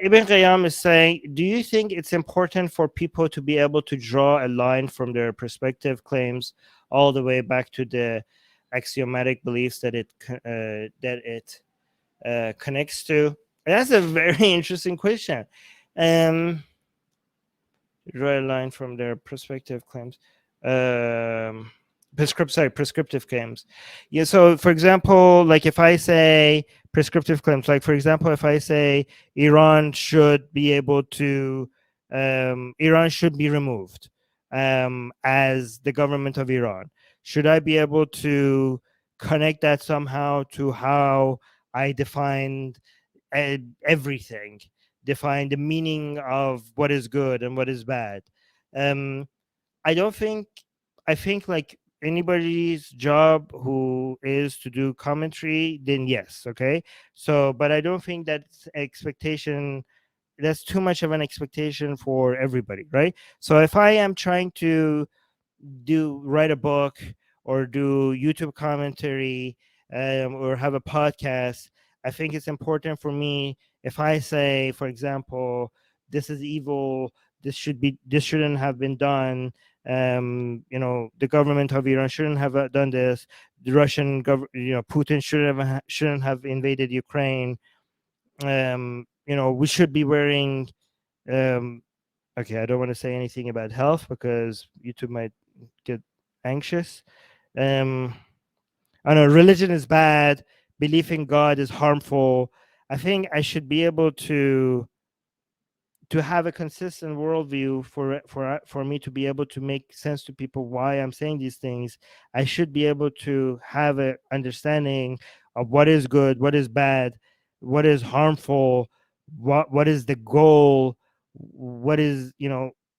Ibn Qayyim is saying, do you think it's important for people to be able to draw a line from their perspective claims all the way back to the axiomatic beliefs that it connects to? That's a very interesting question. Um, draw a line from their perspective claims. Prescriptive claims. Yeah. So, for example, like if I say prescriptive claims, like for example, if I say Iran should be able to, Iran should be removed as the government of Iran, should I be able to connect that somehow to how I defined everything, define the meaning of what is good and what is bad? Um, I don't think, I think like anybody's job who is to do commentary, then yes, okay. So, but I don't think that's expectation. That's too much of an expectation for everybody, right? So if I am trying to write a book or do YouTube commentary, or have a podcast, I think it's important for me if I say, for example, this is evil, this shouldn't have been done. The government of Iran shouldn't have done this. The Russian Putin shouldn't have invaded Ukraine. We should be wearing. Okay, I don't want to say anything about health because YouTube might get anxious. I know religion is bad, belief in God is harmful. I think I should be able to have a consistent worldview for me to be able to make sense to people why I'm saying these things. I should be able to have an understanding of what is good, what is bad, what is harmful, what is the goal, what is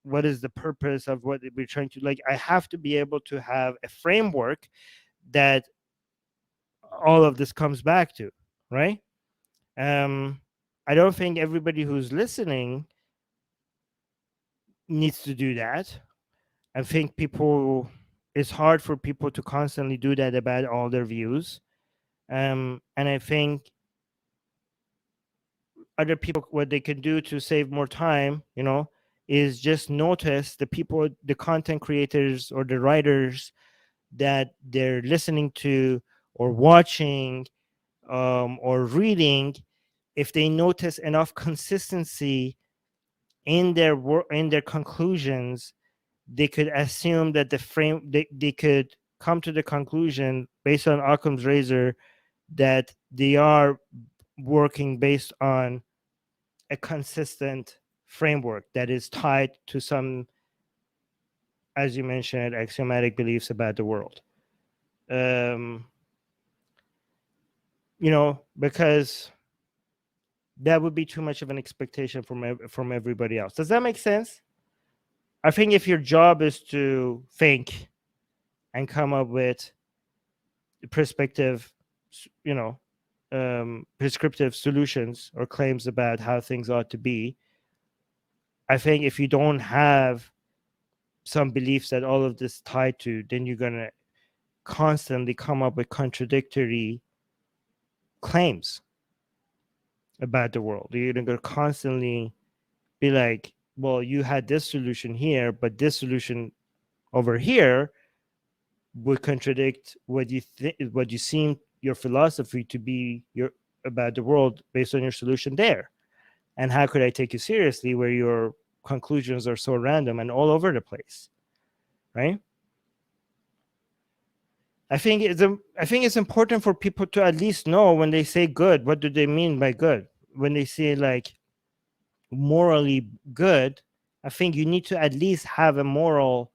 what is the purpose of what we're trying to, like, I have to be able to have a framework that all of this comes back to, right? I don't think everybody who's listening needs to do that. I think it's hard for people to constantly do that about all their views. And I think other people, what they can do to save more time, is just notice the people, the content creators or the writers that they're listening to or watching, or reading. If they notice enough consistency in their work, in their conclusions, they could assume that they could come to the conclusion based on Occam's razor that they are working based on a consistent framework that is tied to some, as you mentioned, axiomatic beliefs about the world. Because that would be too much of an expectation from everybody else. Does that make sense? I think if your job is to think and come up with prescriptive solutions or claims about how things ought to be, I think if you don't have some beliefs that all of this tied to, then you're going to constantly come up with contradictory claims about the world. You're going to constantly be like, well, you had this solution here, but this solution over here would contradict what you seem your philosophy to be about the world based on your solution there. And how could I take you seriously where your conclusions are so random and all over the place, right? I think it's important for people to at least know when they say good, what do they mean by good? When they say like morally good, I think you need to at least have a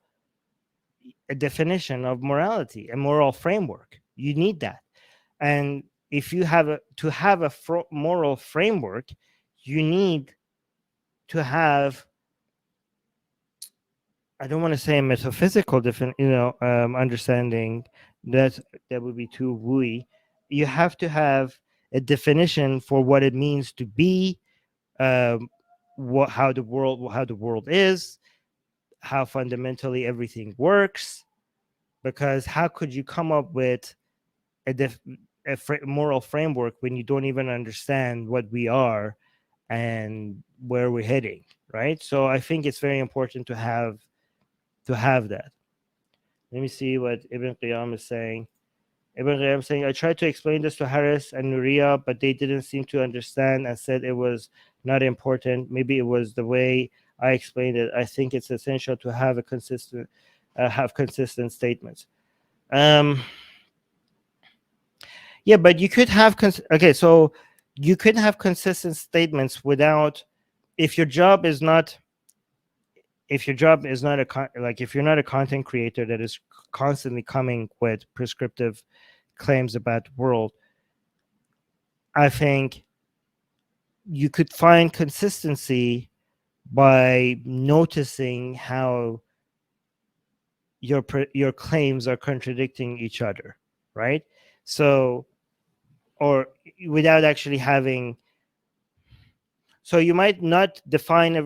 definition of morality, a moral framework. You need that. And if you have a moral framework, you need to have, I don't want to say a metaphysical understanding. That would be too wooey. You have to have a definition for what it means to be, how the world is, how fundamentally everything works. Because how could you come up with a moral framework when you don't even understand what we are and where we're heading, right? So I think it's very important to have that. Let me see what Ibn Qiyam is saying. Ibn Qayyim saying, I tried to explain this to Harris and Nuria, but they didn't seem to understand and said it was not important. Maybe it was the way I explained it. I think it's essential to have consistent statements. Yeah, but you could have so you could have consistent statements without, if your job is not if you're not a content creator that is constantly coming with prescriptive claims about the world, I think you could find consistency by noticing how your claims are contradicting each other, right? So, or without actually having, so you might not define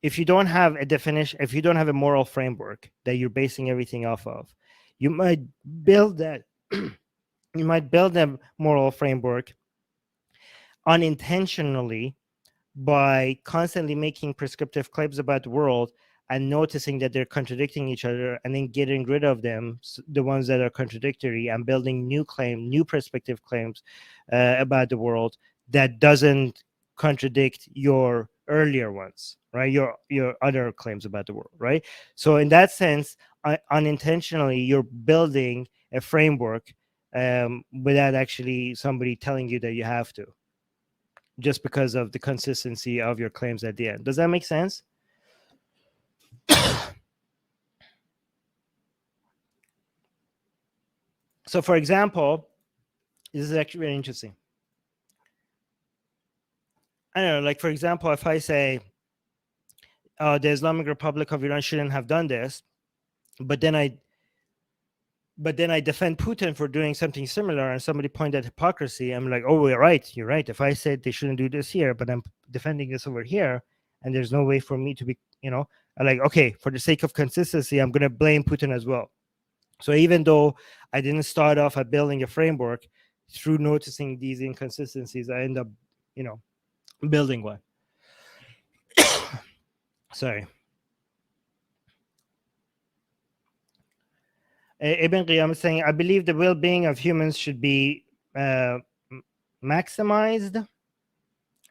if you don't have a definition, if you don't have a moral framework that you're basing everything off of, you might build that you might build a moral framework unintentionally by constantly making prescriptive claims about the world and noticing that they're contradicting each other, and then getting rid of them, the ones that are contradictory, and building new perspective claims about the world that doesn't contradict your earlier ones, right? Your other claims about the world, right? So in that sense, unintentionally, you're building a framework without actually somebody telling you that you have to, just because of the consistency of your claims at the end. Does that make sense? So, for example, this is actually very interesting. I don't know, like, for example, if I say the Islamic Republic of Iran shouldn't have done this, but then I defend Putin for doing something similar, and somebody pointed at hypocrisy, I'm like, oh, you're right. If I said they shouldn't do this here, but I'm defending this over here, and there's no way for me to be, I'm like, okay, for the sake of consistency, I'm going to blame Putin as well. So even though I didn't start off at building a framework, through noticing these inconsistencies, I end up, building one. Sorry. Ibn Qiyam is saying, I believe the well-being of humans should be maximized.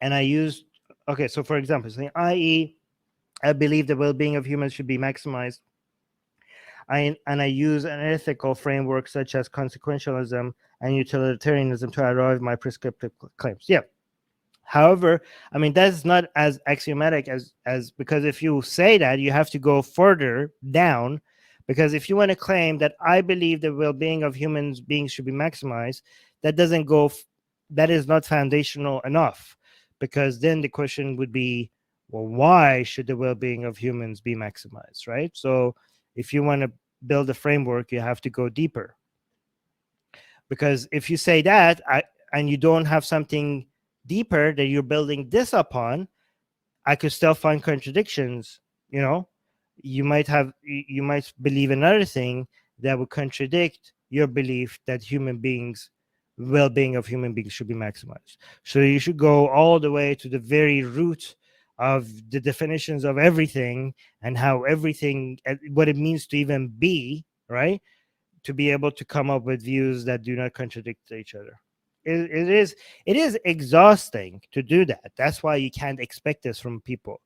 And I used, okay, so for example, saying, i.e., I believe the well-being of humans should be maximized. And I use an ethical framework such as consequentialism and utilitarianism to arrive my prescriptive claims. Yeah. However, I mean, that's not as axiomatic as because if you say that, you have to go further down, because if you want to claim that I believe the well-being of human beings should be maximized, that doesn't go, that is not foundational enough, because then the question would be, well, why should the well-being of humans be maximized, right? So if you want to build a framework, you have to go deeper, because if you say that and you don't have something deeper that you're building this upon, I could still find contradictions. You might believe another thing that would contradict your belief that well-being of human beings should be maximized. So you should go all the way to the very root of the definitions of everything, and how everything, what it means to even be, right? To be able to come up with views that do not contradict each other. It is exhausting to do that. That's why you can't expect this from people.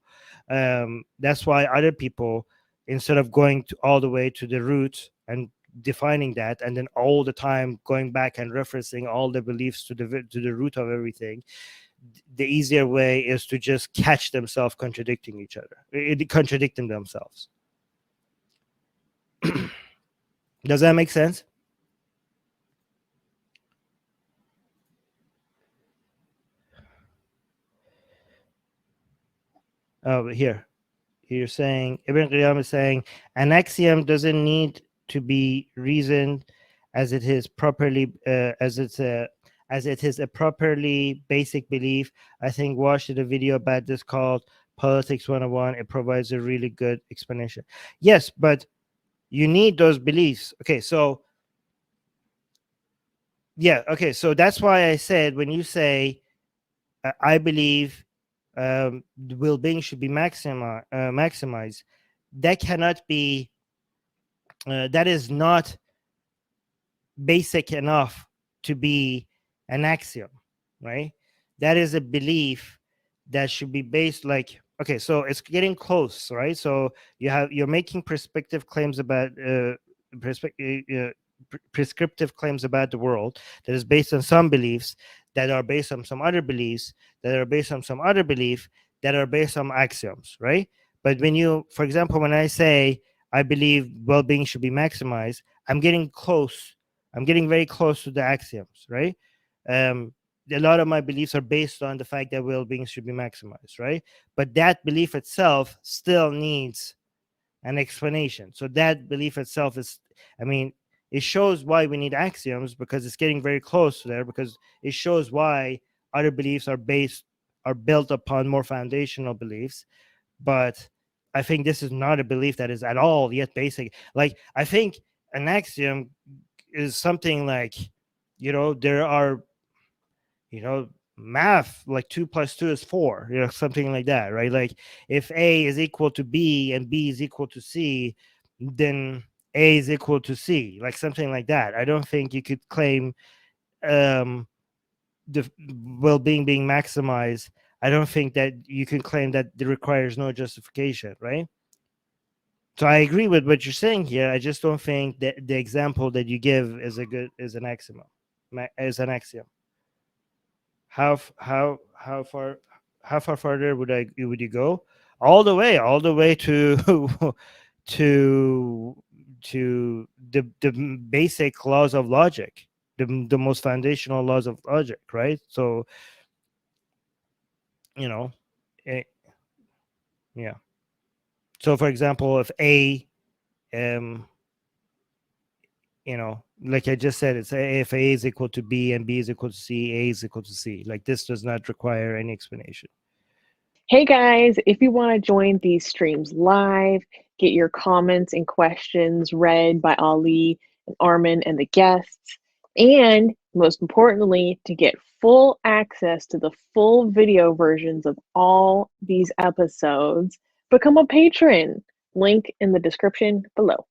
That's why other people, instead of going all the way to the root and defining that, and then all the time going back and referencing all the beliefs to the root of everything, the easier way is to just catch themselves contradicting each other, contradicting themselves. Does that make sense? Here you're saying, Ibn Qiyam is saying, an axiom doesn't need to be reasoned as it is properly as it is a properly basic belief. I think Wash did a video about this called Politics 101. It provides a really good explanation. Yes, but you need those beliefs. Okay, so Yeah. Okay. So that's why I said when you say I believe the well-being should be maximized, that cannot be. That is not basic enough to be an axiom, right? That is a belief that should be based like, okay, so it's getting close, right? So you're making perspective claims about prescriptive claims about the world that is based on some beliefs that are based on some other beliefs that are based on some other belief that are based on axioms, right? But when you, for example, when I say I believe well-being should be maximized, I'm getting close. I'm getting very close to the axioms, right? Um, a lot of my beliefs are based on the fact that well-being should be maximized, right? But that belief itself still needs an explanation. So that belief itself is, I mean, it shows why we need axioms because it's getting very close to there, because it shows why other beliefs are built upon more foundational beliefs. But I think this is not a belief that is at all yet basic. Like, I think an axiom is something like, there are, math like 2 + 2 is 4, something like that, right? Like, if A is equal to B and B is equal to C, then A is equal to C, like something like that. I don't think you could claim um, the well-being being maximized. I don't think that you can claim that it requires no justification, right? So I agree with what you're saying here. I just don't think that the example that you give is an axiom, is an axiom. How far further would you go? All the way to to the basic laws of logic, the most foundational laws of logic, right? So, you know, eh, yeah. So, for example, if A, um, like I just said, it's if A is equal to B and B is equal to C, A is equal to C. Like, this does not require any explanation. Hey guys, if you want to join these streams live, get your comments and questions read by Ali and Armin and the guests, and most importantly, to get full access to the full video versions of all these episodes, become a patron. Link in the description below.